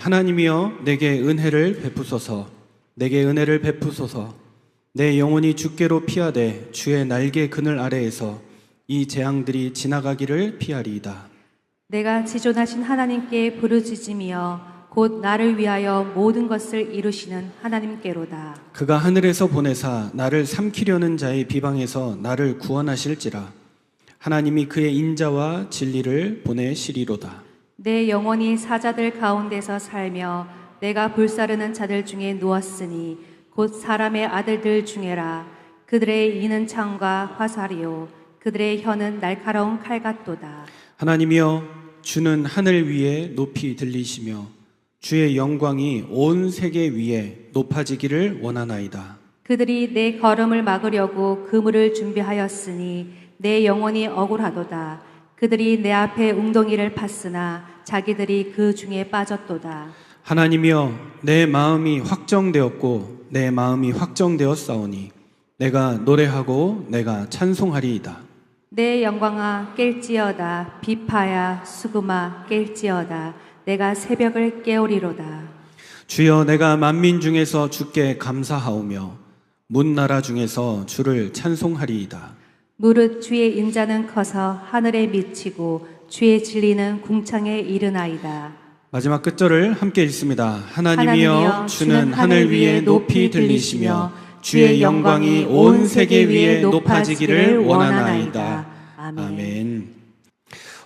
하나님이여 내게 은혜를 베푸소서. 내게 은혜를 베푸소서. 내 영혼이 주께로 피하되 주의 날개 그늘 아래에서 이 재앙들이 지나가기를 피하리이다. 내가 지존하신 하나님께 부르짖으며 곧 나를 위하여 모든 것을 이루시는 하나님께로다. 그가 하늘에서 보내사 나를 삼키려는 자의 비방에서 나를 구원하실지라. 하나님이 그의 인자와 진리를 보내시리로다. 내 영혼이 사자들 가운데서 살며 내가 불사르는 자들 중에 누웠으니 곧 사람의 아들들 중에라. 그들의 이는 창과 화살이요 그들의 혀는 날카로운 칼 같도다. 하나님이여 주는 하늘 위에 높이 들리시며 주의 영광이 온 세계 위에 높아지기를 원하나이다. 그들이 내 걸음을 막으려고 그물을 준비하였으니 내 영혼이 억울하도다. 그들이 내 앞에 웅덩이를 팠으나 자기들이 그 중에 빠졌도다. 하나님이여 내 마음이 확정되었고 내 마음이 확정되었사오니 내가 노래하고 내가 찬송하리이다. 내 영광아 깰지어다. 비파야 수금아 깰지어다. 내가 새벽을 깨우리로다. 주여 내가 만민 중에서 주께 감사하오며 문나라 중에서 주를 찬송하리이다. 무릇 주의 인자는 커서 하늘에 미치고 주의 진리는 궁창에 이르나이다. 마지막 끝절을 함께 읽습니다. 하나님이여 주는 하늘 위에 높이 들리시며 주의 영광이 온 세계 위에 높아지기를 원하나이다. 아멘.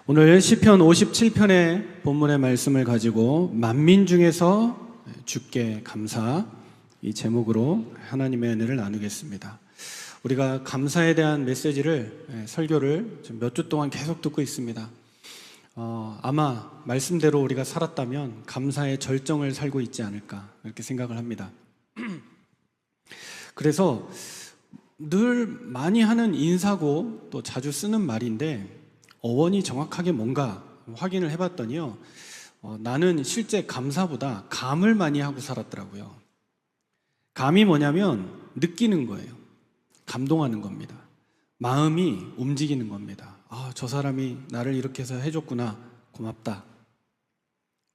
오늘 시편 57편의 본문의 말씀을 가지고 만민 중에서 주께 감사 이 제목으로 하나님의 은혜를 나누겠습니다. 우리가 감사에 대한 메시지를 설교를 몇 주 동안 계속 듣고 있습니다. 아마 말씀대로 우리가 살았다면 감사의 절정을 살고 있지 않을까 이렇게 생각을 합니다. 그래서 늘 많이 하는 인사고 또 자주 쓰는 말인데 어원이 정확하게 뭔가 확인을 해봤더니요, 나는 실제 감사보다 감을 많이 하고 살았더라고요. 감이 뭐냐면 느끼는 거예요. 감동하는 겁니다. 마음이 움직이는 겁니다. 저 사람이 나를 이렇게 해서 해줬구나, 고맙다.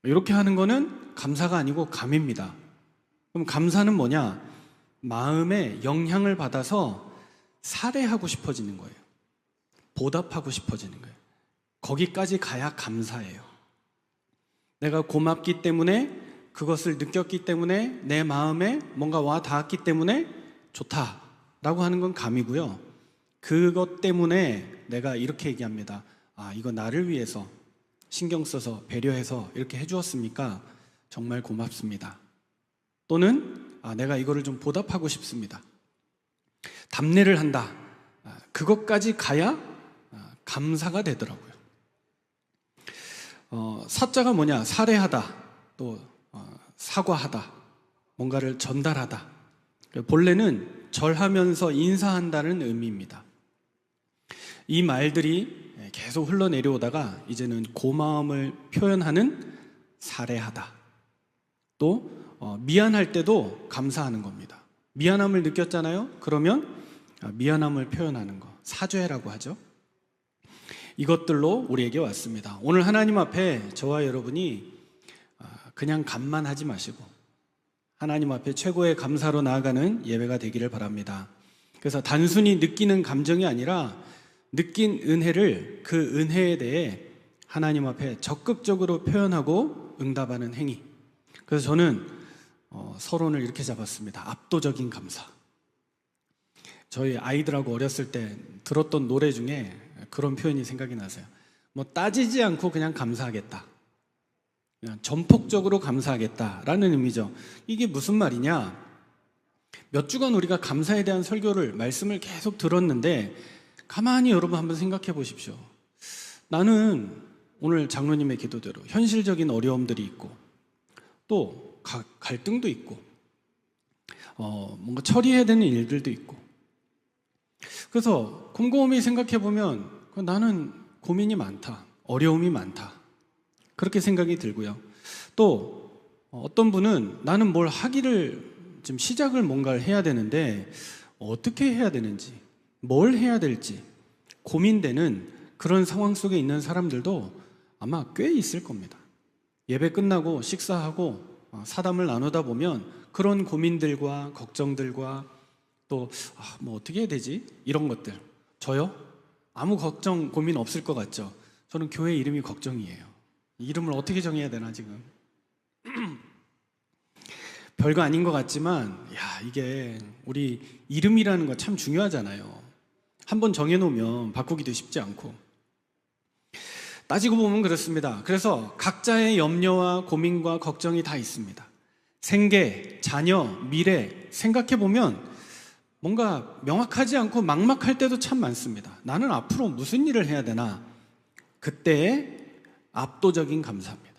이렇게 하는 거는 감사가 아니고 감입니다. 그럼 감사는 뭐냐? 마음에 영향을 받아서 살해하고 싶어지는 거예요. 보답하고 싶어지는 거예요. 거기까지 가야 감사예요. 내가 고맙기 때문에, 그것을 느꼈기 때문에, 내 마음에 뭔가 와 닿았기 때문에 좋다라고 하는 건 감이고요. 그것 때문에 내가 이렇게 얘기합니다. 이거 나를 위해서 신경 써서 배려해서 이렇게 해주었습니까? 정말 고맙습니다. 또는 내가 이거를 좀 보답하고 싶습니다. 답례를 한다. 그것까지 가야 감사가 되더라고요. 사자가 뭐냐? 살해하다, 또 사과하다, 뭔가를 전달하다. 본래는 절하면서 인사한다는 의미입니다. 이 말들이 계속 흘러내려오다가 이제는 고마움을 표현하는 살해하다. 또 미안할 때도 감사하는 겁니다. 미안함을 느꼈잖아요? 그러면 미안함을 표현하는 거, 사죄라고 하죠. 이것들로 우리에게 왔습니다. 오늘 하나님 앞에 저와 여러분이 그냥 감만 하지 마시고 하나님 앞에 최고의 감사로 나아가는 예배가 되기를 바랍니다. 그래서 단순히 느끼는 감정이 아니라 느낀 은혜를, 그 은혜에 대해 하나님 앞에 적극적으로 표현하고 응답하는 행위. 그래서 저는 서론을 이렇게 잡았습니다. 압도적인 감사. 저희 아이들하고 어렸을 때 들었던 노래 중에 그런 표현이 생각이 나세요. 따지지 않고 그냥 감사하겠다, 그냥 전폭적으로 감사하겠다라는 의미죠. 이게 무슨 말이냐? 몇 주간 우리가 감사에 대한 설교를, 말씀을 계속 들었는데 가만히 여러분 한번 생각해 보십시오. 나는 오늘 장로님의 기도대로 현실적인 어려움들이 있고 또 갈등도 있고 뭔가 처리해야 되는 일들도 있고, 그래서 곰곰이 생각해 보면 나는 고민이 많다, 어려움이 많다, 그렇게 생각이 들고요. 또 어떤 분은 나는 뭘 하기를 지금 시작을 뭔가를 해야 되는데 어떻게 해야 되는지, 뭘 해야 될지 고민되는 그런 상황 속에 있는 사람들도 아마 꽤 있을 겁니다. 예배 끝나고 식사하고 사담을 나누다 보면 그런 고민들과 걱정들과 또 뭐 어떻게 해야 되지? 이런 것들. 저요? 아무 걱정, 고민 없을 것 같죠? 저는 교회 이름이 걱정이에요. 이름을 어떻게 정해야 되나 지금. 별거 아닌 것 같지만 이게 우리 이름이라는 거 참 중요하잖아요. 한번 정해놓으면 바꾸기도 쉽지 않고. 따지고 보면 그렇습니다. 그래서 각자의 염려와 고민과 걱정이 다 있습니다. 생계, 자녀, 미래 생각해보면 뭔가 명확하지 않고 막막할 때도 참 많습니다. 나는 앞으로 무슨 일을 해야 되나? 그때의 압도적인 감사입니다.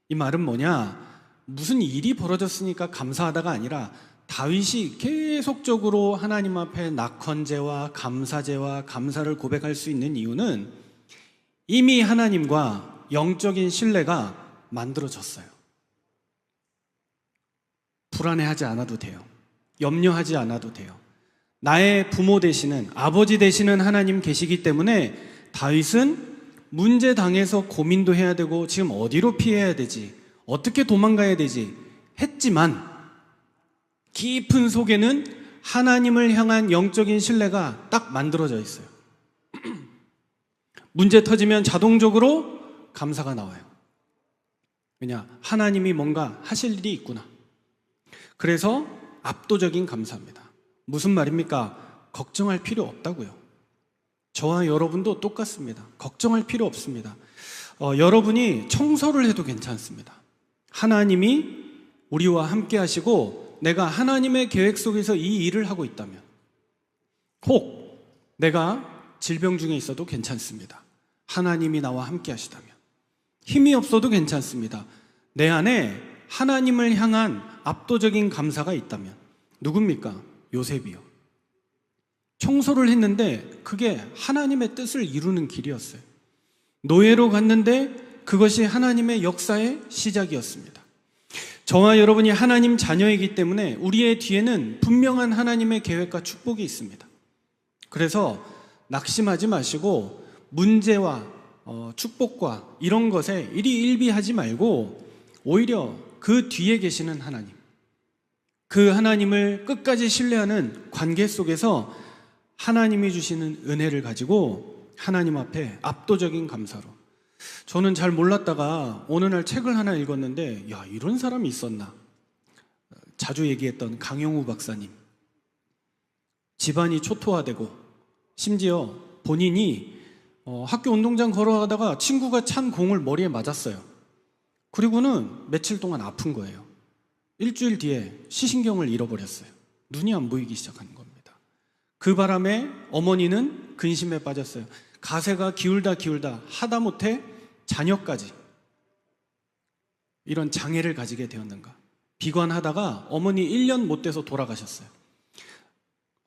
이 말은 뭐냐? 무슨 일이 벌어졌으니까 감사하다가 아니라 다윗이 계속적으로 하나님 앞에 낙헌제와 감사제와 감사를 고백할 수 있는 이유는 이미 하나님과 영적인 신뢰가 만들어졌어요. 불안해하지 않아도 돼요. 염려하지 않아도 돼요. 나의 부모 되시는, 아버지 되시는 하나님 계시기 때문에 다윗은 문제 당해서 고민도 해야 되고 지금 어디로 피해야 되지, 어떻게 도망가야 되지 했지만 깊은 속에는 하나님을 향한 영적인 신뢰가 딱 만들어져 있어요. 문제 터지면 자동적으로 감사가 나와요. 왜냐? 하나님이 뭔가 하실 일이 있구나. 그래서 압도적인 감사입니다. 무슨 말입니까? 걱정할 필요 없다고요. 저와 여러분도 똑같습니다. 걱정할 필요 없습니다. 여러분이 청소를 해도 괜찮습니다. 하나님이 우리와 함께 하시고 내가 하나님의 계획 속에서 이 일을 하고 있다면, 혹 내가 질병 중에 있어도 괜찮습니다. 하나님이 나와 함께 하시다면, 힘이 없어도 괜찮습니다. 내 안에 하나님을 향한 압도적인 감사가 있다면. 누굽니까? 요셉이요. 청소를 했는데 그게 하나님의 뜻을 이루는 길이었어요. 노예로 갔는데 그것이 하나님의 역사의 시작이었습니다. 저와 여러분이 하나님 자녀이기 때문에 우리의 뒤에는 분명한 하나님의 계획과 축복이 있습니다. 그래서 낙심하지 마시고 문제와 축복과 이런 것에 일희일비하지 말고 오히려 그 뒤에 계시는 하나님, 그 하나님을 끝까지 신뢰하는 관계 속에서 하나님이 주시는 은혜를 가지고 하나님 앞에 압도적인 감사로. 저는 잘 몰랐다가 어느 날 책을 하나 읽었는데 이런 사람이 있었나. 자주 얘기했던 강영우 박사님. 집안이 초토화되고 심지어 본인이 학교 운동장 걸어가다가 친구가 찬 공을 머리에 맞았어요. 그리고는 며칠 동안 아픈 거예요. 일주일 뒤에 시신경을 잃어버렸어요. 눈이 안 보이기 시작하는 겁니다. 그 바람에 어머니는 근심에 빠졌어요. 가세가 기울다 하다못해 자녀까지 이런 장애를 가지게 되었는가. 비관하다가 어머니 1년 못 돼서 돌아가셨어요.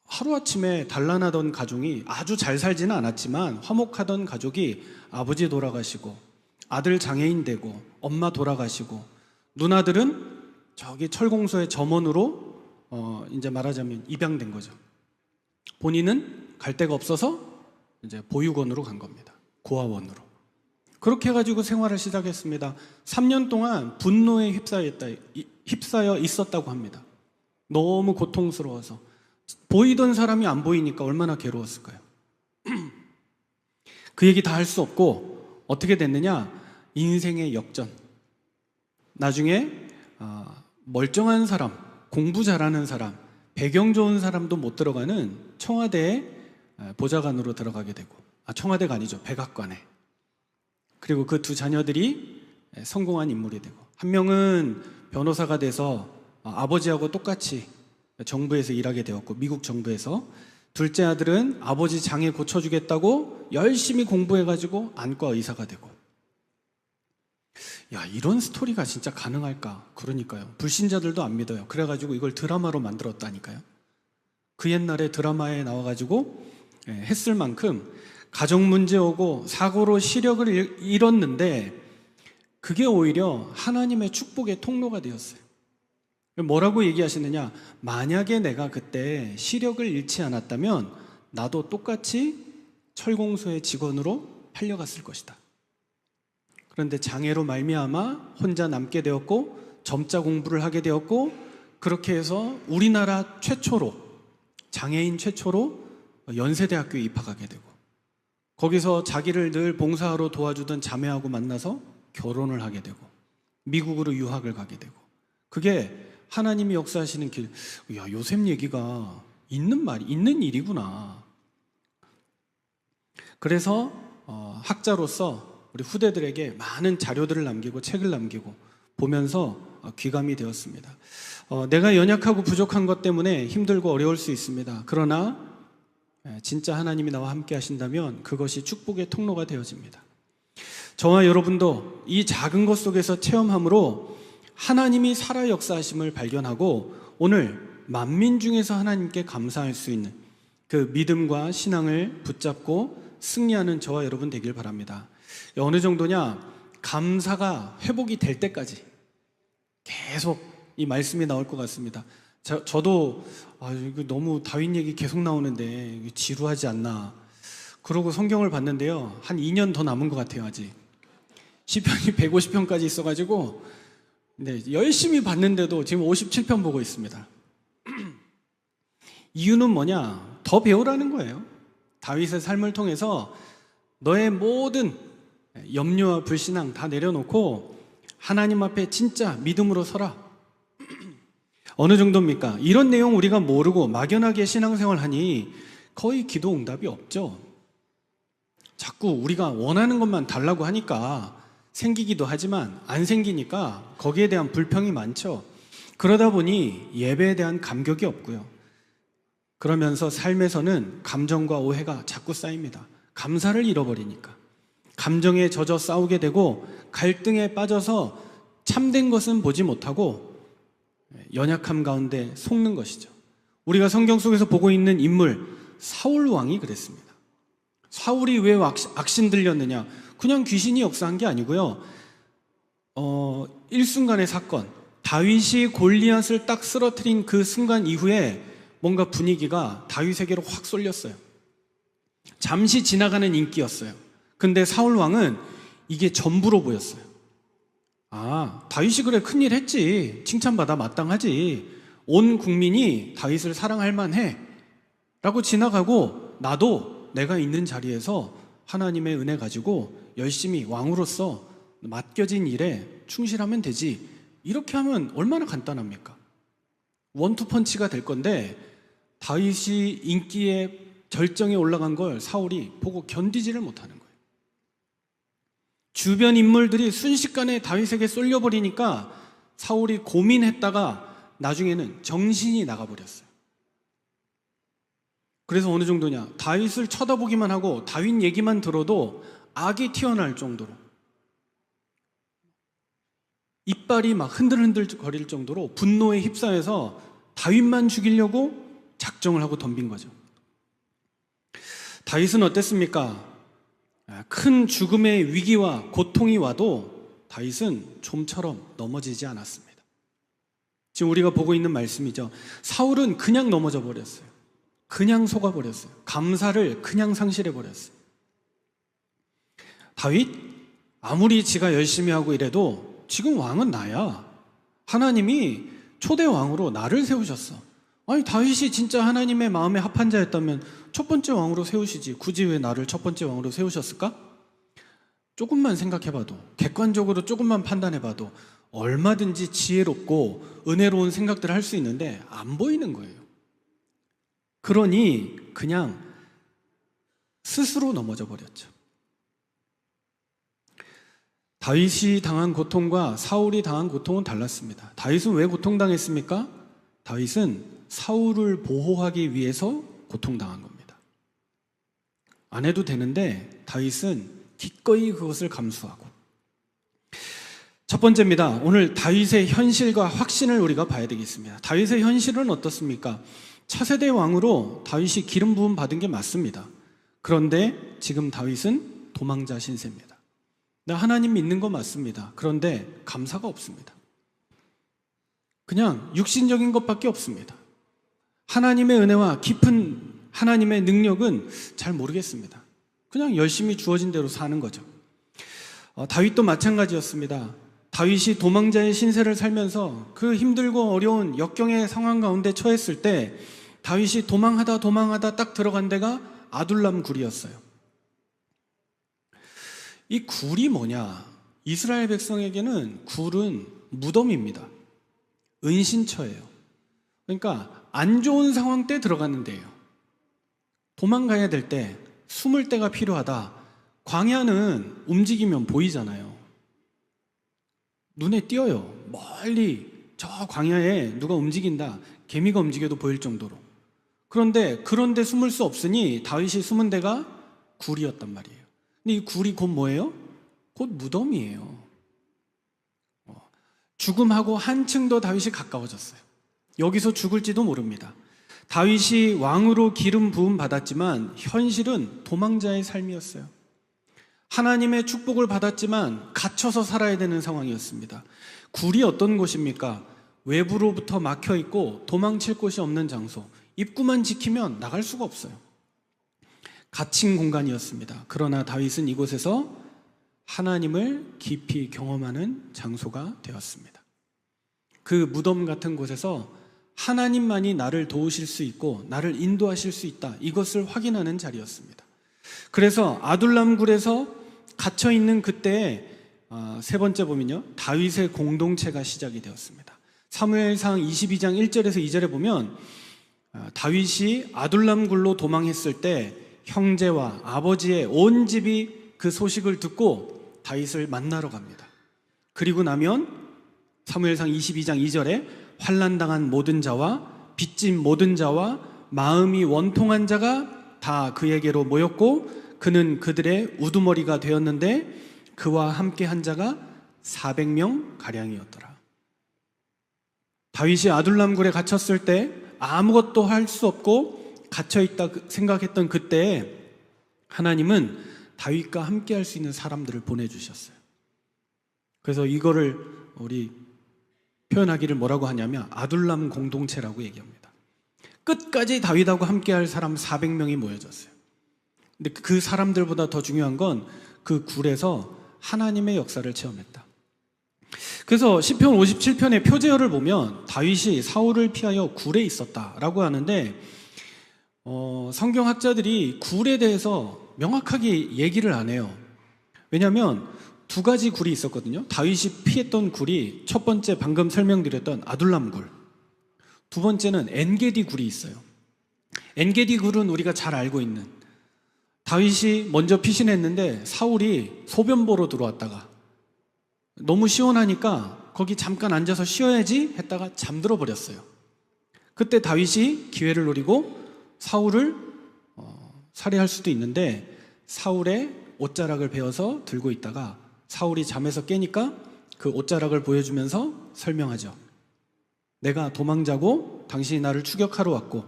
하루아침에 단란하던 가족이, 아주 잘 살지는 않았지만 화목하던 가족이 아버지 돌아가시고 아들 장애인 되고 엄마 돌아가시고 누나들은 저기 철공소의 점원으로 이제 말하자면 입양된 거죠. 본인은 갈 데가 없어서 이제 보육원으로 간 겁니다. 고아원으로. 그렇게 해가지고 생활을 시작했습니다. 3년 동안 분노에 휩싸여 있었다고 합니다. 너무 고통스러워서. 보이던 사람이 안 보이니까 얼마나 괴로웠을까요? 그 얘기 다 할 수 없고 어떻게 됐느냐? 인생의 역전. 나중에 멀쩡한 사람, 공부 잘하는 사람, 배경 좋은 사람도 못 들어가는 청와대에 보좌관으로 들어가게 되고, 청와대가 아니죠, 백악관에. 그리고 그 두 자녀들이 성공한 인물이 되고, 한 명은 변호사가 돼서 아버지하고 똑같이 정부에서 일하게 되었고, 미국 정부에서. 둘째 아들은 아버지 장애 고쳐주겠다고 열심히 공부해가지고 안과 의사가 되고. 이런 스토리가 진짜 가능할까? 그러니까요. 불신자들도 안 믿어요. 그래가지고 이걸 드라마로 만들었다니까요. 그 옛날에 드라마에 나와가지고 했을 만큼 가정 문제 오고 사고로 시력을 잃었는데 그게 오히려 하나님의 축복의 통로가 되었어요. 뭐라고 얘기하시느냐? 만약에 내가 그때 시력을 잃지 않았다면 나도 똑같이 철공소의 직원으로 팔려갔을 것이다. 그런데 장애로 말미암아 혼자 남게 되었고 점자 공부를 하게 되었고, 그렇게 해서 우리나라 최초로, 장애인 최초로 연세대학교에 입학하게 되고, 거기서 자기를 늘 봉사하러 도와주던 자매하고 만나서 결혼을 하게 되고, 미국으로 유학을 가게 되고, 그게 하나님이 역사하시는 길. 야, 요셉 얘기가 있는 일이구나. 그래서 학자로서 우리 후대들에게 많은 자료들을 남기고 책을 남기고 보면서 귀감이 되었습니다. 내가 연약하고 부족한 것 때문에 힘들고 어려울 수 있습니다. 그러나 진짜 하나님이 나와 함께 하신다면 그것이 축복의 통로가 되어집니다. 저와 여러분도 이 작은 것 속에서 체험함으로 하나님이 살아 역사하심을 발견하고 오늘 만민 중에서 하나님께 감사할 수 있는 그 믿음과 신앙을 붙잡고 승리하는 저와 여러분 되길 바랍니다. 어느 정도냐? 감사가 회복이 될 때까지 계속 이 말씀이 나올 것 같습니다. 저도 이거 너무 다윗 얘기 계속 나오는데 지루하지 않나, 그러고 성경을 봤는데요, 한 2년 더 남은 것 같아요. 아직 시편이 150편까지 있어가지고 열심히 봤는데도 지금 57편 보고 있습니다. 이유는 뭐냐? 더 배우라는 거예요. 다윗의 삶을 통해서 너의 모든 염려와 불신앙 다 내려놓고 하나님 앞에 진짜 믿음으로 서라. 어느 정도입니까? 이런 내용 우리가 모르고 막연하게 신앙생활 하니 거의 기도 응답이 없죠. 자꾸 우리가 원하는 것만 달라고 하니까 생기기도 하지만 안 생기니까 거기에 대한 불평이 많죠. 그러다 보니 예배에 대한 감격이 없고요. 그러면서 삶에서는 감정과 오해가 자꾸 쌓입니다. 감사를 잃어버리니까. 감정에 젖어 싸우게 되고 갈등에 빠져서 참된 것은 보지 못하고 연약함 가운데 속는 것이죠. 우리가 성경 속에서 보고 있는 인물 사울 왕이 그랬습니다. 사울이 왜 악신 들렸느냐? 그냥 귀신이 역사한 게 아니고요. 일순간의 사건, 다윗이 골리앗을 딱 쓰러뜨린 그 순간 이후에 뭔가 분위기가 다윗에게로 확 쏠렸어요. 잠시 지나가는 인기였어요. 근데 사울 왕은 이게 전부로 보였어요. 다윗이 그래 큰일 했지, 칭찬받아 마땅하지, 온 국민이 다윗을 사랑할 만해 라고 지나가고, 나도 내가 있는 자리에서 하나님의 은혜 가지고 열심히 왕으로서 맡겨진 일에 충실하면 되지, 이렇게 하면 얼마나 간단합니까? 원투펀치가 될 건데 다윗이 인기의 절정에 올라간 걸 사울이 보고 견디지를 못하는 거예요. 주변 인물들이 순식간에 다윗에게 쏠려버리니까 사울이 고민했다가 나중에는 정신이 나가버렸어요. 그래서 어느 정도냐? 다윗을 쳐다보기만 하고 다윗 얘기만 들어도 악이 튀어나올 정도로, 이빨이 막 흔들흔들 거릴 정도로 분노에 휩싸여서 다윗만 죽이려고 작정을 하고 덤빈 거죠. 다윗은 어땠습니까? 큰 죽음의 위기와 고통이 와도 다윗은 좀처럼 넘어지지 않았습니다. 지금 우리가 보고 있는 말씀이죠. 사울은 그냥 넘어져 버렸어요. 그냥 속아버렸어요. 감사를 그냥 상실해버렸어요. 다윗, 아무리 지가 열심히 하고 이래도 지금 왕은 나야. 하나님이 초대 왕으로 나를 세우셨어. 아니, 다윗이 진짜 하나님의 마음에 합한 자였다면 첫 번째 왕으로 세우시지, 굳이 왜 나를 첫 번째 왕으로 세우셨을까? 조금만 생각해봐도, 객관적으로 조금만 판단해봐도 얼마든지 지혜롭고 은혜로운 생각들을 할 수 있는데 안 보이는 거예요. 그러니 그냥 스스로 넘어져 버렸죠. 다윗이 당한 고통과 사울이 당한 고통은 달랐습니다. 다윗은 왜 고통당했습니까? 다윗은 사울을 보호하기 위해서 고통당한 겁니다. 안 해도 되는데 다윗은 기꺼이 그것을 감수하고. 첫 번째입니다. 오늘 다윗의 현실과 확신을 우리가 봐야 되겠습니다. 다윗의 현실은 어떻습니까? 차세대 왕으로 다윗이 기름 부음 받은 게 맞습니다. 그런데 지금 다윗은 도망자 신세입니다. 나 하나님 믿는 거 맞습니다. 그런데 감사가 없습니다. 그냥 육신적인 것밖에 없습니다. 하나님의 은혜와 깊은 하나님의 능력은 잘 모르겠습니다. 그냥 열심히 주어진 대로 사는 거죠. 다윗도 마찬가지였습니다. 다윗이 도망자의 신세를 살면서 그 힘들고 어려운 역경의 상황 가운데 처했을 때 다윗이 도망하다 딱 들어간 데가 아둘람 굴이었어요. 이 굴이 뭐냐? 이스라엘 백성에게는 굴은 무덤입니다. 은신처예요. 그러니까 안 좋은 상황 때 들어가는 데예요. 도망가야 될 때, 숨을 때가 필요하다. 광야는 움직이면 보이잖아요. 눈에 띄어요. 멀리 저 광야에 누가 움직인다. 개미가 움직여도 보일 정도로. 그런데 숨을 수 없으니 다윗이 숨은 데가 굴이었단 말이에요. 근데 이 굴이 곧 뭐예요? 곧 무덤이에요. 죽음하고 한층 더 다윗이 가까워졌어요. 여기서 죽을지도 모릅니다. 다윗이 왕으로 기름 부음 받았지만 현실은 도망자의 삶이었어요. 하나님의 축복을 받았지만 갇혀서 살아야 되는 상황이었습니다. 굴이 어떤 곳입니까? 외부로부터 막혀 있고 도망칠 곳이 없는 장소. 입구만 지키면 나갈 수가 없어요. 갇힌 공간이었습니다. 그러나 다윗은 이곳에서 하나님을 깊이 경험하는 장소가 되었습니다. 그 무덤 같은 곳에서 하나님만이 나를 도우실 수 있고 나를 인도하실 수 있다. 이것을 확인하는 자리였습니다. 그래서 아둘람 굴에서 갇혀 있는 그때에 세 번째 보면요, 다윗의 공동체가 시작이 되었습니다. 사무엘상 22장 1절에서 2절에 보면 다윗이 아둘람 굴로 도망했을 때 형제와 아버지의 온 집이 그 소식을 듣고 다윗을 만나러 갑니다. 그리고 나면 사무엘상 22장 2절에 환난당한 모든 자와 빚진 모든 자와 마음이 원통한 자가 다 그에게로 모였고 그는 그들의 우두머리가 되었는데 그와 함께 한 자가 400명 가량이었더라. 다윗이 아둘람굴에 갇혔을 때 아무것도 할 수 없고 갇혀있다 생각했던 그때에 하나님은 다윗과 함께 할 수 있는 사람들을 보내주셨어요. 그래서 이거를 우리 표현하기를 뭐라고 하냐면 아둘람 공동체라고 얘기합니다. 끝까지 다윗하고 함께 할 사람 400명이 모여졌어요. 근데 그 사람들보다 더 중요한 건 그 굴에서 하나님의 역사를 체험했다. 그래서 시편 57편의 표제어를 보면 다윗이 사울을 피하여 굴에 있었다라고 하는데 성경학자들이 굴에 대해서 명확하게 얘기를 안 해요. 왜냐하면 두 가지 굴이 있었거든요. 다윗이 피했던 굴이 첫 번째 방금 설명드렸던 아둘람 굴, 두 번째는 엔게디 굴이 있어요. 엔게디 굴은 우리가 잘 알고 있는, 다윗이 먼저 피신했는데 사울이 소변 보러 들어왔다가 너무 시원하니까 거기 잠깐 앉아서 쉬어야지 했다가 잠들어 버렸어요. 그때 다윗이 기회를 노리고 사울을 살해할 수도 있는데 사울의 옷자락을 베어서 들고 있다가 사울이 잠에서 깨니까 그 옷자락을 보여주면서 설명하죠. 내가 도망자고 당신이 나를 추격하러 왔고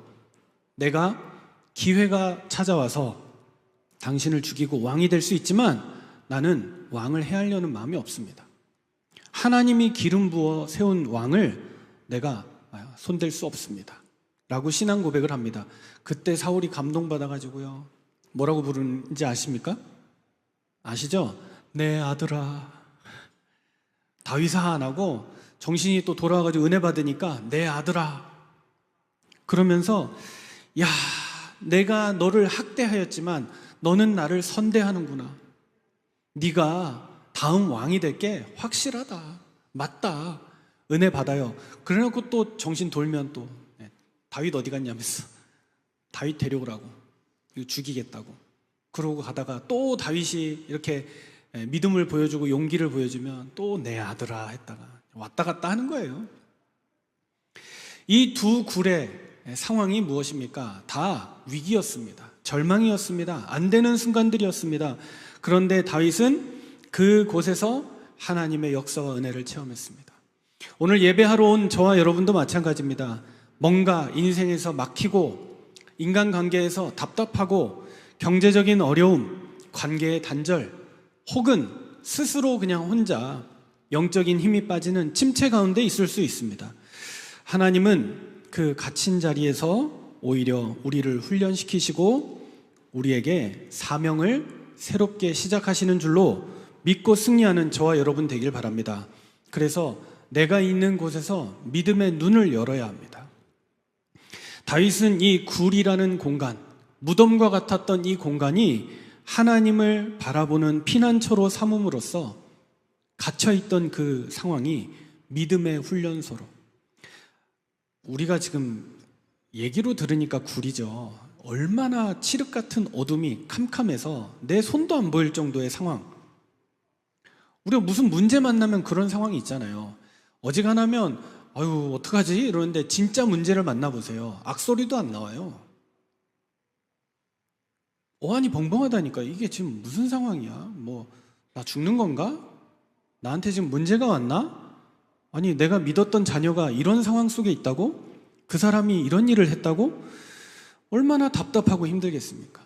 내가 기회가 찾아와서 당신을 죽이고 왕이 될 수 있지만 나는 왕을 해하려는 마음이 없습니다. 하나님이 기름 부어 세운 왕을 내가 손댈 수 없습니다. 라고 신앙 고백을 합니다. 그때 사울이 감동받아가지고요. 뭐라고 부르는지 아십니까? 아시죠? 내 아들아. 다윗아 안 하고 정신이 또 돌아와가지고 은혜 받으니까 내 아들아. 그러면서 야, 내가 너를 학대하였지만 너는 나를 선대하는구나. 네가 다음 왕이 될 게 확실하다. 맞다. 은혜 받아요. 그래놓고 또 정신 돌면 또 다윗 어디 갔냐면서 다윗 데려오라고, 이거 죽이겠다고. 그러고 가다가 또 다윗이 이렇게 믿음을 보여주고 용기를 보여주면 또 내 아들아 했다가 왔다 갔다 하는 거예요. 이 두 굴의 상황이 무엇입니까? 다 위기였습니다. 절망이었습니다. 안 되는 순간들이었습니다. 그런데 다윗은 그곳에서 하나님의 역사와 은혜를 체험했습니다. 오늘 예배하러 온 저와 여러분도 마찬가지입니다. 뭔가 인생에서 막히고 인간관계에서 답답하고 경제적인 어려움, 관계의 단절, 혹은 스스로 그냥 혼자 영적인 힘이 빠지는 침체 가운데 있을 수 있습니다. 하나님은 그 갇힌 자리에서 오히려 우리를 훈련시키시고 우리에게 사명을 새롭게 시작하시는 줄로 믿고 승리하는 저와 여러분 되길 바랍니다. 그래서 내가 있는 곳에서 믿음의 눈을 열어야 합니다. 다윗은 이 굴이라는 공간, 무덤과 같았던 이 공간이 하나님을 바라보는 피난처로 삼음으로써 갇혀있던 그 상황이 믿음의 훈련소로, 우리가 지금 얘기로 들으니까 굴이죠. 얼마나 칠흑 같은 어둠이 캄캄해서 내 손도 안 보일 정도의 상황. 우리가 무슨 문제 만나면 그런 상황이 있잖아요. 어지간하면 아유 어떡하지 이러는데 진짜 문제를 만나보세요. 악소리도 안 나와요. 어안이 벙벙하다니까. 이게 지금 무슨 상황이야? 뭐 나 죽는 건가? 나한테 지금 문제가 왔나? 아니 내가 믿었던 자녀가 이런 상황 속에 있다고? 그 사람이 이런 일을 했다고? 얼마나 답답하고 힘들겠습니까?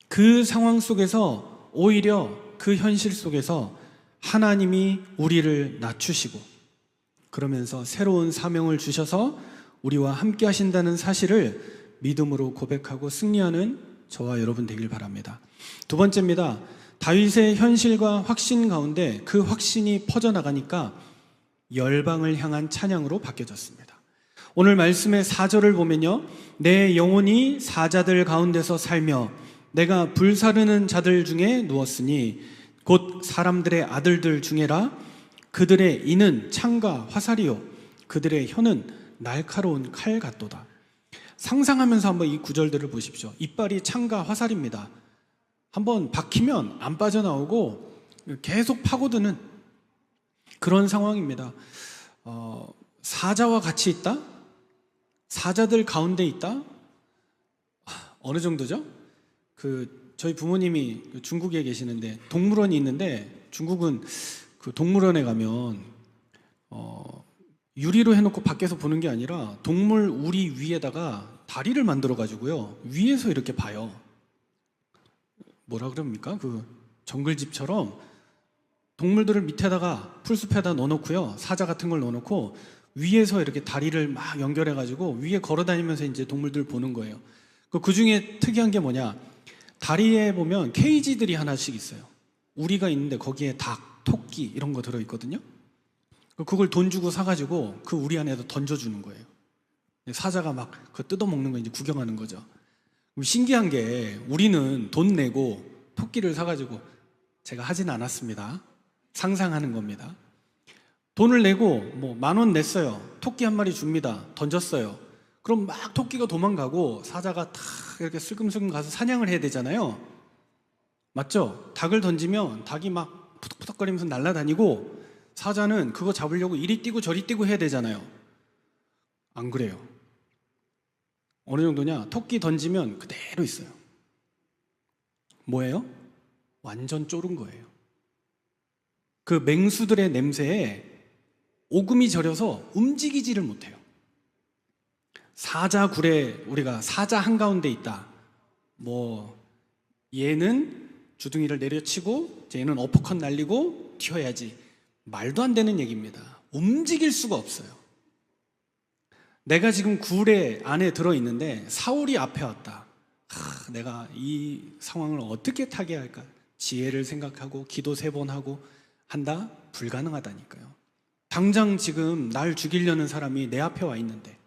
그 상황 속에서 오히려 그 현실 속에서 하나님이 우리를 낮추시고 그러면서 새로운 사명을 주셔서 우리와 함께 하신다는 사실을 믿음으로 고백하고 승리하는 저와 여러분 되길 바랍니다. 두 번째입니다. 다윗의 현실과 확신 가운데 그 확신이 퍼져나가니까 열방을 향한 찬양으로 바뀌어졌습니다. 오늘 말씀의 4절을 보면요, 내 영혼이 사자들 가운데서 살며 내가 불사르는 자들 중에 누웠으니 곧 사람들의 아들들 중에라. 그들의 이는 창과 화살이요 그들의 혀는 날카로운 칼 같도다. 상상하면서 한번 이 구절들을 보십시오. 이빨이 창과 화살입니다. 한번 박히면 안 빠져나오고 계속 파고드는 그런 상황입니다. 사자와 같이 있다? 사자들 가운데 있다? 어느 정도죠? 저희 부모님이 중국에 계시는데 동물원이 있는데, 중국은 그 동물원에 가면 유리로 해놓고 밖에서 보는 게 아니라 동물 우리 위에다가 다리를 만들어 가지고요 위에서 이렇게 봐요. 뭐라 그럽니까? 그 정글집처럼 동물들을 밑에다가 풀숲에다 넣어놓고요, 사자 같은 걸 넣어놓고 위에서 이렇게 다리를 막 연결해 가지고 위에 걸어다니면서 이제 동물들 보는 거예요. 그 중에 특이한 게 뭐냐, 다리에 보면 케이지들이 하나씩 있어요. 우리가 있는데 거기에 닭, 토끼 이런 거 들어있거든요. 그걸 돈 주고 사가지고 그 우리 안에다 던져주는 거예요. 사자가 막 그거 뜯어먹는 거 이제 구경하는 거죠. 신기한 게 우리는 돈 내고 토끼를 사가지고, 제가 하진 않았습니다. 상상하는 겁니다. 돈을 내고 뭐 10,000원 냈어요. 토끼 한 마리 줍니다. 던졌어요. 그럼 막 토끼가 도망가고 사자가 탁 이렇게 슬금슬금 가서 사냥을 해야 되잖아요. 맞죠? 닭을 던지면 닭이 막 푸덕푸덕거리면서 날아다니고 사자는 그거 잡으려고 이리 뛰고 저리 뛰고 해야 되잖아요. 안 그래요. 어느 정도냐? 토끼 던지면 그대로 있어요. 뭐예요? 완전 쫄은 거예요. 그 맹수들의 냄새에 오금이 저려서 움직이지를 못해요. 사자 굴에 우리가 사자 한가운데 있다. 뭐 얘는 주둥이를 내려치고 얘는 어퍼컷 날리고 튀어야지. 말도 안 되는 얘기입니다. 움직일 수가 없어요. 내가 지금 굴에 안에 들어있는데 사울이 앞에 왔다. 내가 이 상황을 어떻게 타개할까? 지혜를 생각하고 기도 3번 하고 한다? 불가능하다니까요. 당장 지금 날 죽이려는 사람이 내 앞에 와 있는데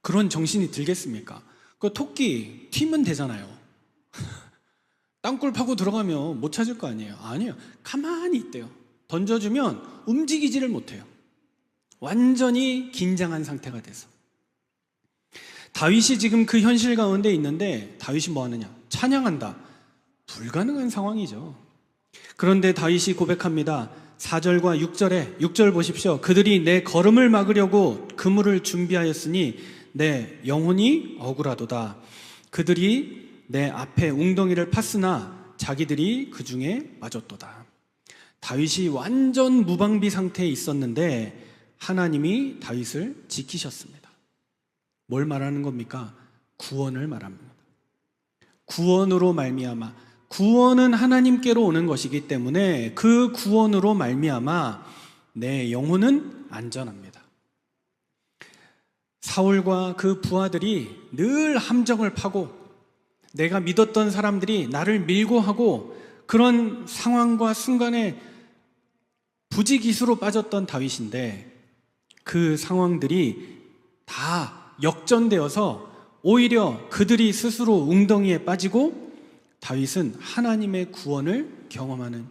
그런 정신이 들겠습니까? 그 토끼 튀면 되잖아요. 땅굴 파고 들어가면 못 찾을 거 아니에요. 아니에요. 가만히 있대요. 던져주면 움직이지를 못해요. 완전히 긴장한 상태가 돼서. 다윗이 지금 그 현실 가운데 있는데 다윗이 뭐 하느냐? 찬양한다. 불가능한 상황이죠. 그런데 다윗이 고백합니다. 4절과 6절에 6절 보십시오. 그들이 내 걸음을 막으려고 그물을 준비하였으니 내 영혼이 억울하도다. 그들이 내 앞에 웅덩이를 팠으나 자기들이 그 중에 빠졌도다. 다윗이 완전 무방비 상태에 있었는데 하나님이 다윗을 지키셨습니다. 뭘 말하는 겁니까? 구원을 말합니다. 구원으로 말미암아, 구원은 하나님께로 오는 것이기 때문에 그 구원으로 말미암아 내 영혼은 안전합니다. 사울과 그 부하들이 늘 함정을 파고 내가 믿었던 사람들이 나를 밀고 하고 그런 상황과 순간에 부지기수로 빠졌던 다윗인데 그 상황들이 다 역전되어서 오히려 그들이 스스로 웅덩이에 빠지고 다윗은 하나님의 구원을 경험하는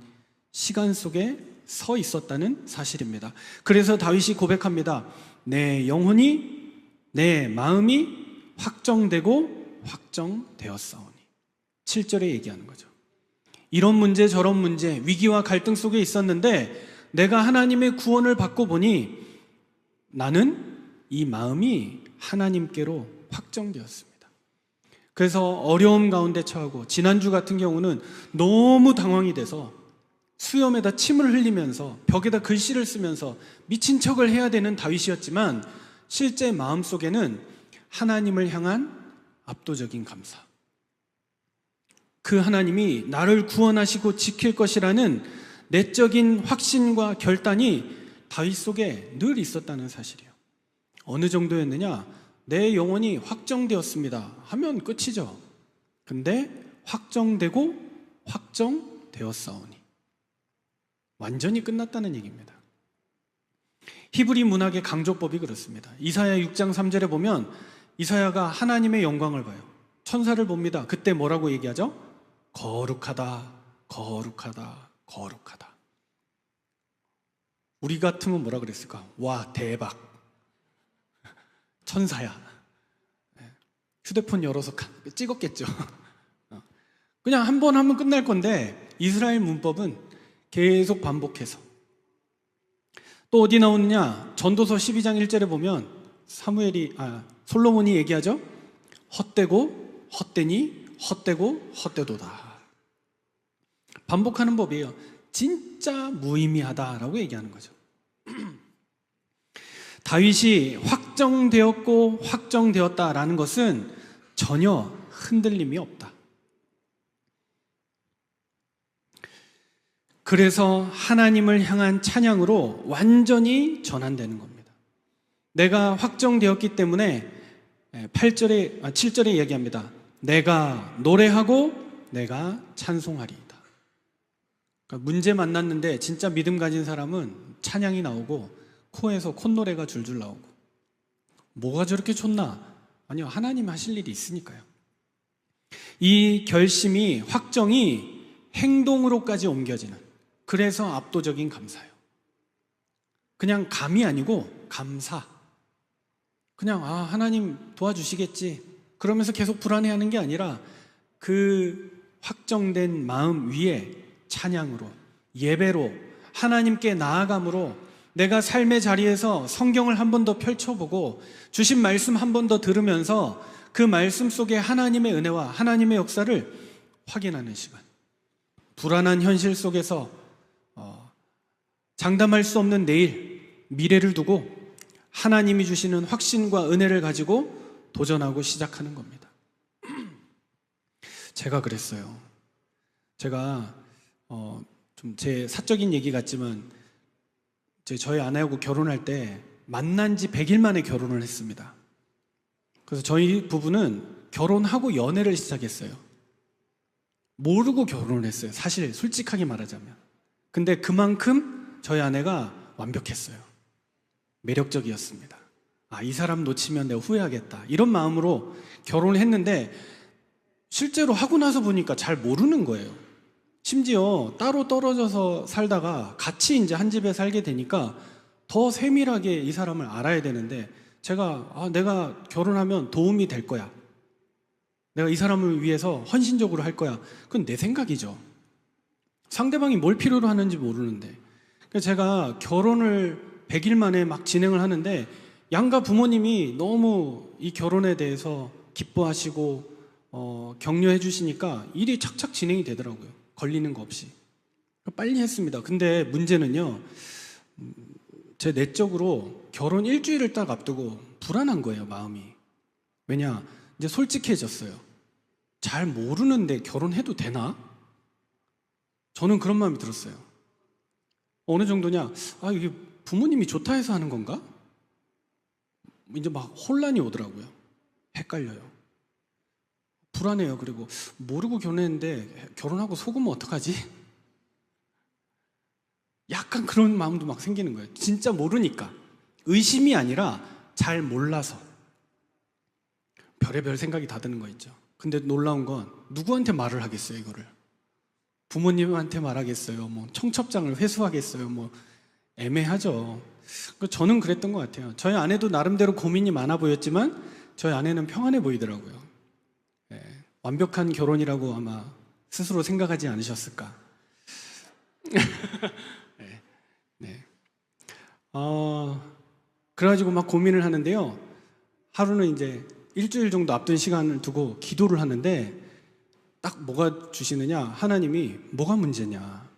시간 속에 서 있었다는 사실입니다. 그래서 다윗이 고백합니다. 내 영혼이, 내 마음이 확정되고 확정되었사오니. 7절에 얘기하는 거죠. 이런 문제 저런 문제, 위기와 갈등 속에 있었는데 내가 하나님의 구원을 받고 보니 나는 이 마음이 하나님께로 확정되었습니다. 그래서 어려움 가운데 처하고 지난주 같은 경우는 너무 당황이 돼서 수염에다 침을 흘리면서 벽에다 글씨를 쓰면서 미친 척을 해야 되는 다윗이었지만 실제 마음속에는 하나님을 향한 압도적인 감사, 그 하나님이 나를 구원하시고 지킬 것이라는 내적인 확신과 결단이 다윗 속에 늘 있었다는 사실이에요. 어느 정도였느냐? 내 영혼이 확정되었습니다 하면 끝이죠. 근데 확정되고 확정되었사오니, 완전히 끝났다는 얘기입니다. 히브리 문학의 강조법이 그렇습니다. 이사야 6장 3절에 보면 이사야가 하나님의 영광을 봐요. 천사를 봅니다. 그때 뭐라고 얘기하죠? 거룩하다, 거룩하다, 거룩하다. 우리 같으면 뭐라 그랬을까? 와, 대박, 천사야. 휴대폰 열어서 찍었겠죠. 그냥 한 번 하면 끝날 건데 이스라엘 문법은 계속 반복해서. 또 어디 나오느냐? 전도서 12장 1절에 보면 솔로몬이 얘기하죠. 헛되고 헛되니 헛되고 헛되도다. 반복하는 법이에요. 진짜 무의미하다라고 얘기하는 거죠. 다윗이 확정되었고 확정되었다라는 것은 전혀 흔들림이 없다. 그래서 하나님을 향한 찬양으로 완전히 전환되는 겁니다. 내가 확정되었기 때문에 7절에 얘기합니다. 내가 노래하고 내가 찬송하리이다. 그러니까 문제 만났는데 진짜 믿음 가진 사람은 찬양이 나오고 코에서 콧노래가 줄줄 나오고. 뭐가 저렇게 좋나? 아니요, 하나님 하실 일이 있으니까요. 이 결심이, 확정이 행동으로까지 옮겨지는, 그래서 압도적인 감사예요. 그냥 감이 아니고 감사. 그냥 하나님 도와주시겠지 그러면서 계속 불안해하는 게 아니라 그 확정된 마음 위에 찬양으로, 예배로, 하나님께 나아감으로 내가 삶의 자리에서 성경을 한 번 더 펼쳐보고 주신 말씀 한 번 더 들으면서 그 말씀 속에 하나님의 은혜와 하나님의 역사를 확인하는 시간. 불안한 현실 속에서 장담할 수 없는 내일, 미래를 두고 하나님이 주시는 확신과 은혜를 가지고 도전하고 시작하는 겁니다. 제가 그랬어요. 제가 좀 제 사적인 얘기 같지만 저희 아내하고 결혼할 때 만난 지 100일 만에 결혼을 했습니다. 그래서 저희 부부는 결혼하고 연애를 시작했어요. 모르고 결혼을 했어요. 사실 솔직하게 말하자면. 근데 그만큼 저희 아내가 완벽했어요. 매력적이었습니다. 이 사람 놓치면 내가 후회하겠다, 이런 마음으로 결혼을 했는데 실제로 하고 나서 보니까 잘 모르는 거예요. 심지어 따로 떨어져서 살다가 같이 이제 한 집에 살게 되니까 더 세밀하게 이 사람을 알아야 되는데 제가 내가 결혼하면 도움이 될 거야, 내가 이 사람을 위해서 헌신적으로 할 거야, 그건 내 생각이죠. 상대방이 뭘 필요로 하는지 모르는데. 그래서 제가 결혼을 100일 만에 막 진행을 하는데 양가 부모님이 너무 이 결혼에 대해서 기뻐하시고 격려해 주시니까 일이 착착 진행이 되더라고요. 걸리는 거 없이. 빨리 했습니다. 근데 문제는요, 제 내적으로 결혼 일주일을 딱 앞두고 불안한 거예요, 마음이. 왜냐, 이제 솔직해졌어요. 잘 모르는데 결혼해도 되나? 저는 그런 마음이 들었어요. 어느 정도냐, 이게 부모님이 좋다 해서 하는 건가? 이제 막 혼란이 오더라고요. 헷갈려요. 불안해요. 그리고 모르고 결혼했는데 결혼하고 속으면 어떡하지? 약간 그런 마음도 막 생기는 거예요. 진짜 모르니까. 의심이 아니라 잘 몰라서. 별의별 생각이 다 드는 거 있죠. 근데 놀라운 건 누구한테 말을 하겠어요, 이거를. 부모님한테 말하겠어요. 뭐 청첩장을 회수하겠어요. 뭐 애매하죠. 저는 그랬던 것 같아요. 저희 아내도 나름대로 고민이 많아 보였지만 저희 아내는 평안해 보이더라고요. 예, 완벽한 결혼이라고 아마 스스로 생각하지 않으셨을까. 네, 네. 그래가지고 막 고민을 하는데요. 하루는 이제 일주일 정도 앞둔 시간을 두고 기도를 하는데 딱 뭐가 주시느냐? 하나님이 뭐가 문제냐?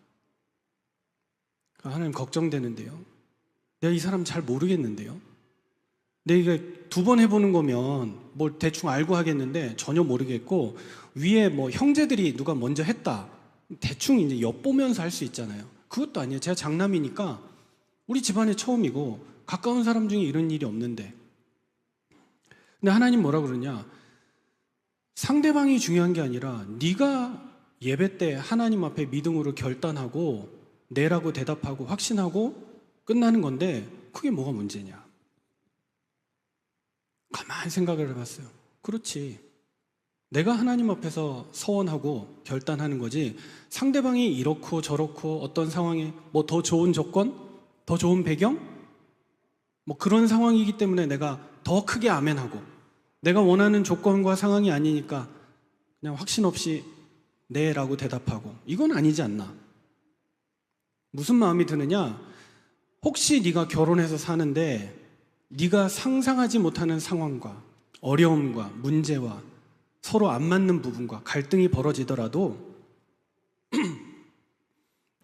하나님 걱정되는데요. 내가 이 사람 잘 모르겠는데요. 내가 두 번 해보는 거면 뭐 대충 알고 하겠는데 전혀 모르겠고 위에 뭐 형제들이 누가 먼저 했다. 대충 이제 엿보면서 할 수 있잖아요. 그것도 아니에요. 제가 장남이니까 우리 집안에 처음이고 가까운 사람 중에 이런 일이 없는데. 근데 하나님 뭐라 그러냐? 상대방이 중요한 게 아니라 네가 예배 때 하나님 앞에 믿음으로 결단하고 네라고 대답하고 확신하고 끝나는 건데 그게 뭐가 문제냐? 가만히 생각을 해봤어요. 그렇지. 내가 하나님 앞에서 서원하고 결단하는 거지 상대방이 이렇고 저렇고 어떤 상황에 뭐 더 좋은 조건? 더 좋은 배경? 뭐 그런 상황이기 때문에 내가 더 크게 아멘하고 내가 원하는 조건과 상황이 아니니까 그냥 확신 없이 네라고 대답하고 이건 아니지 않나? 무슨 마음이 드느냐? 혹시 네가 결혼해서 사는데 네가 상상하지 못하는 상황과 어려움과 문제와 서로 안 맞는 부분과 갈등이 벌어지더라도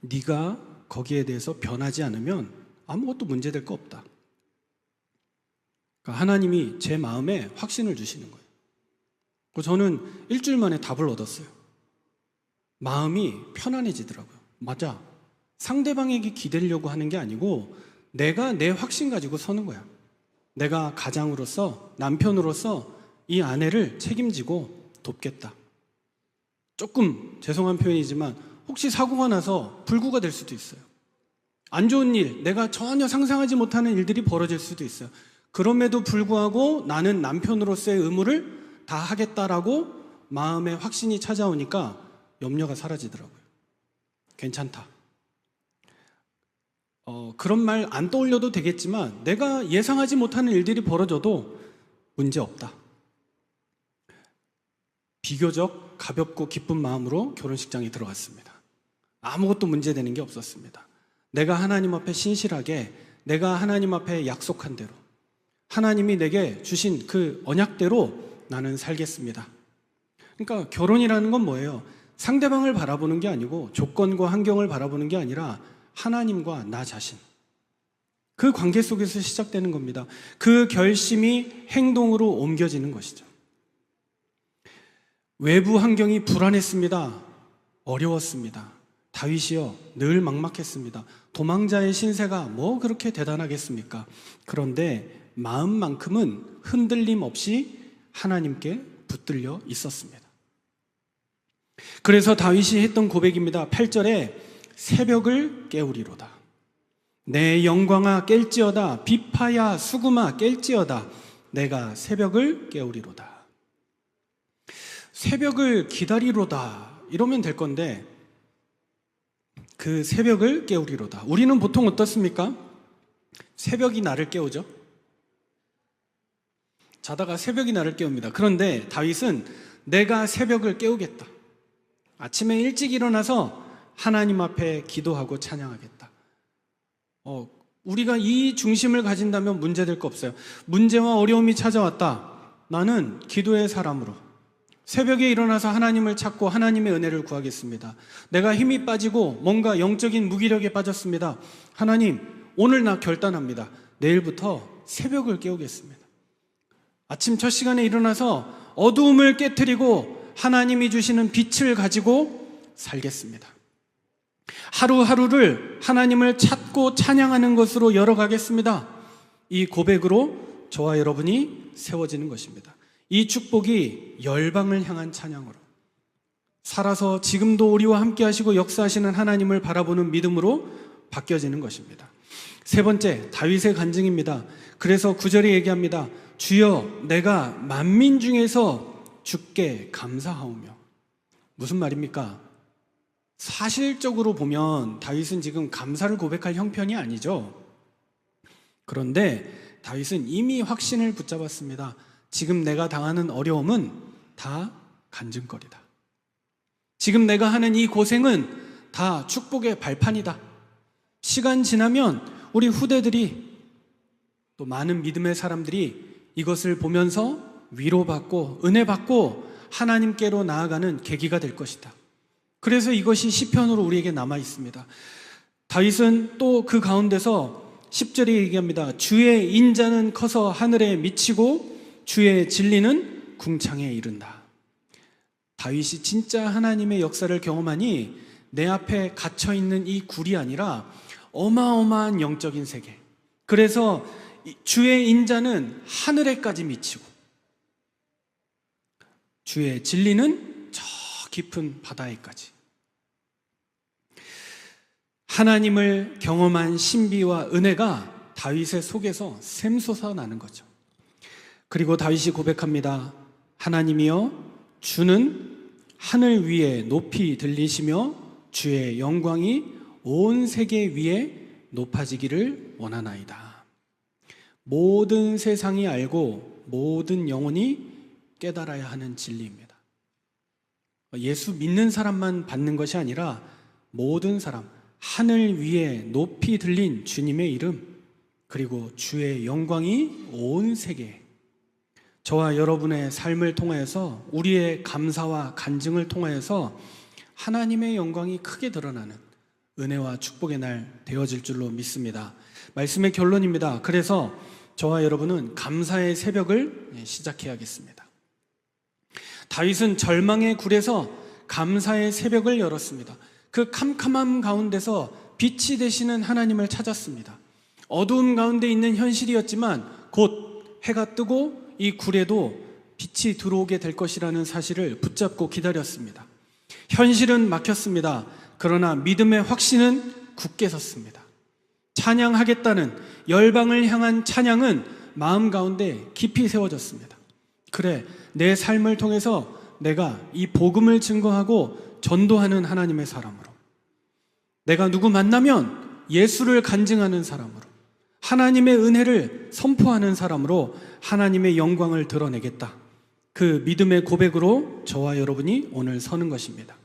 네가 거기에 대해서 변하지 않으면 아무것도 문제될 거 없다. 그러니까 하나님이 제 마음에 확신을 주시는 거예요. 저는 일주일 만에 답을 얻었어요. 마음이 편안해지더라고요. 맞아. 상대방에게 기대려고 하는 게 아니고 내가 내 확신 가지고 서는 거야. 내가 가장으로서 남편으로서 이 아내를 책임지고 돕겠다. 조금 죄송한 표현이지만 혹시 사고가 나서 불구가 될 수도 있어요. 안 좋은 일, 내가 전혀 상상하지 못하는 일들이 벌어질 수도 있어요. 그럼에도 불구하고 나는 남편으로서의 의무를 다 하겠다라고 마음에 확신이 찾아오니까 염려가 사라지더라고요. 괜찮다. 그런 말 안 떠올려도 되겠지만 내가 예상하지 못하는 일들이 벌어져도 문제 없다. 비교적 가볍고 기쁜 마음으로 결혼식장에 들어갔습니다. 아무것도 문제되는 게 없었습니다. 내가 하나님 앞에 신실하게 내가 하나님 앞에 약속한 대로 하나님이 내게 주신 그 언약대로 나는 살겠습니다. 그러니까 결혼이라는 건 뭐예요? 상대방을 바라보는 게 아니고 조건과 환경을 바라보는 게 아니라 하나님과 나 자신, 그 관계 속에서 시작되는 겁니다. 그 결심이 행동으로 옮겨지는 것이죠. 외부 환경이 불안했습니다. 어려웠습니다. 다윗이요 늘 막막했습니다. 도망자의 신세가 뭐 그렇게 대단하겠습니까? 그런데 마음만큼은 흔들림 없이 하나님께 붙들려 있었습니다. 그래서 다윗이 했던 고백입니다. 8절에 새벽을 깨우리로다. 내 영광아 깰지어다. 비파야 수금아 깰지어다. 내가 새벽을 깨우리로다. 새벽을 기다리로다 이러면 될 건데 그 새벽을 깨우리로다. 우리는 보통 어떻습니까? 새벽이 나를 깨우죠. 자다가 새벽이 나를 깨웁니다. 그런데 다윗은 내가 새벽을 깨우겠다. 아침에 일찍 일어나서 하나님 앞에 기도하고 찬양하겠다. 우리가 이 중심을 가진다면 문제될 거 없어요. 문제와 어려움이 찾아왔다. 나는 기도의 사람으로 새벽에 일어나서 하나님을 찾고 하나님의 은혜를 구하겠습니다. 내가 힘이 빠지고 뭔가 영적인 무기력에 빠졌습니다. 하나님, 오늘 나 결단합니다. 내일부터 새벽을 깨우겠습니다. 아침 첫 시간에 일어나서 어두움을 깨트리고 하나님이 주시는 빛을 가지고 살겠습니다. 하루하루를 하나님을 찾고 찬양하는 것으로 열어가겠습니다. 이 고백으로 저와 여러분이 세워지는 것입니다. 이 축복이 열방을 향한 찬양으로, 살아서 지금도 우리와 함께 하시고 역사하시는 하나님을 바라보는 믿음으로 바뀌어지는 것입니다. 세 번째, 다윗의 간증입니다. 그래서 9절에 얘기합니다. 주여, 내가 만민 중에서 주께 감사하오며. 무슨 말입니까? 사실적으로 보면 다윗은 지금 감사를 고백할 형편이 아니죠. 그런데 다윗은 이미 확신을 붙잡았습니다. 지금 내가 당하는 어려움은 다 간증거리다. 지금 내가 하는 이 고생은 다 축복의 발판이다. 시간 지나면 우리 후대들이, 또 많은 믿음의 사람들이 이것을 보면서 위로받고 은혜받고 하나님께로 나아가는 계기가 될 것이다. 그래서 이것이 시편으로 우리에게 남아 있습니다. 다윗은 또 그 가운데서 10절에 얘기합니다. 주의 인자는 커서 하늘에 미치고 주의 진리는 궁창에 이른다. 다윗이 진짜 하나님의 역사를 경험하니 내 앞에 갇혀있는 이 굴이 아니라 어마어마한 영적인 세계. 그래서 주의 인자는 하늘에까지 미치고 주의 진리는 저 깊은 바다에까지. 하나님을 경험한 신비와 은혜가 다윗의 속에서 샘솟아 나는 거죠. 그리고 다윗이 고백합니다. 하나님이여, 주는 하늘 위에 높이 들리시며 주의 영광이 온 세계 위에 높아지기를 원하나이다. 모든 세상이 알고 모든 영혼이 깨달아야 하는 진리입니다. 예수 믿는 사람만 받는 것이 아니라 모든 사람, 하늘 위에 높이 들린 주님의 이름, 그리고 주의 영광이 온 세계에, 저와 여러분의 삶을 통하여서, 우리의 감사와 간증을 통하여서 하나님의 영광이 크게 드러나는 은혜와 축복의 날 되어질 줄로 믿습니다. 말씀의 결론입니다. 그래서 저와 여러분은 감사의 새벽을 시작해야겠습니다. 다윗은 절망의 굴에서 감사의 새벽을 열었습니다. 그 캄캄함 가운데서 빛이 되시는 하나님을 찾았습니다. 어두움 가운데 있는 현실이었지만 곧 해가 뜨고 이 굴에도 빛이 들어오게 될 것이라는 사실을 붙잡고 기다렸습니다. 현실은 막혔습니다. 그러나 믿음의 확신은 굳게 섰습니다. 찬양하겠다는 열방을 향한 찬양은 마음 가운데 깊이 세워졌습니다. 그래, 내 삶을 통해서 내가 이 복음을 증거하고 전도하는 하나님의 사람으로, 내가 누구 만나면 예수를 간증하는 사람으로, 하나님의 은혜를 선포하는 사람으로 하나님의 영광을 드러내겠다. 그 믿음의 고백으로 저와 여러분이 오늘 서는 것입니다.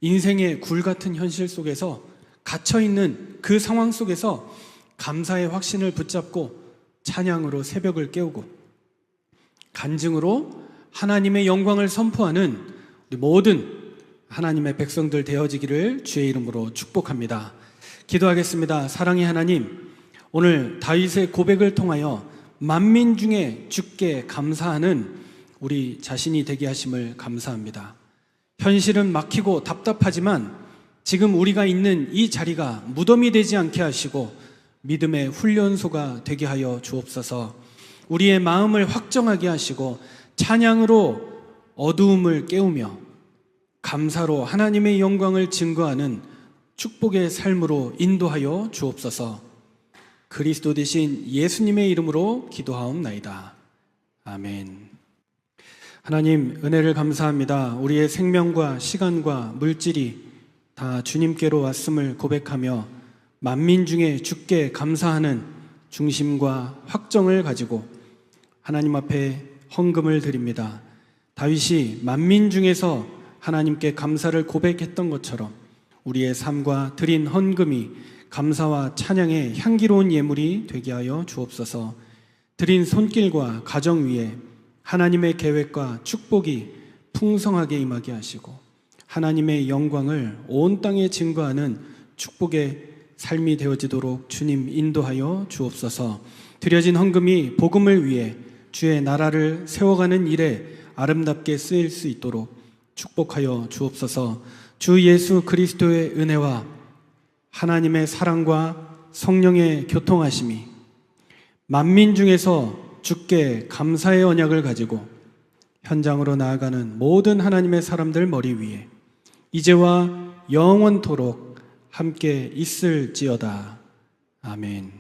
인생의 굴 같은 현실 속에서 갇혀있는 그 상황 속에서 감사의 확신을 붙잡고 찬양으로 새벽을 깨우고 간증으로 하나님의 영광을 선포하는 우리 모든 하나님의 백성들 되어지기를 주의 이름으로 축복합니다. 기도하겠습니다. 사랑의 하나님, 오늘 다윗의 고백을 통하여 만민 중에 주께 감사하는 우리 자신이 되게 하심을 감사합니다. 현실은 막히고 답답하지만 지금 우리가 있는 이 자리가 무덤이 되지 않게 하시고 믿음의 훈련소가 되게 하여 주옵소서. 우리의 마음을 확정하게 하시고 찬양으로 어두움을 깨우며 감사로 하나님의 영광을 증거하는 축복의 삶으로 인도하여 주옵소서. 그리스도 되신 예수님의 이름으로 기도하옵나이다. 아멘. 하나님, 은혜를 감사합니다. 우리의 생명과 시간과 물질이 다 주님께로 왔음을 고백하며 만민 중에 주께 감사하는 중심과 확정을 가지고 하나님 앞에 헌금을 드립니다. 다윗이 만민 중에서 하나님께 감사를 고백했던 것처럼 우리의 삶과 드린 헌금이 감사와 찬양의 향기로운 예물이 되게 하여 주옵소서. 드린 손길과 가정 위에 하나님의 계획과 축복이 풍성하게 임하게 하시고 하나님의 영광을 온 땅에 증거하는 축복의 삶이 되어지도록 주님 인도하여 주옵소서. 드려진 헌금이 복음을 위해 주의 나라를 세워가는 일에 아름답게 쓰일 수 있도록 축복하여 주옵소서. 주 예수 그리스도의 은혜와 하나님의 사랑과 성령의 교통하심이 만민 중에서 주께 감사의 언약을 가지고 현장으로 나아가는 모든 하나님의 사람들 머리 위에 이제와 영원토록 함께 있을지어다. 아멘.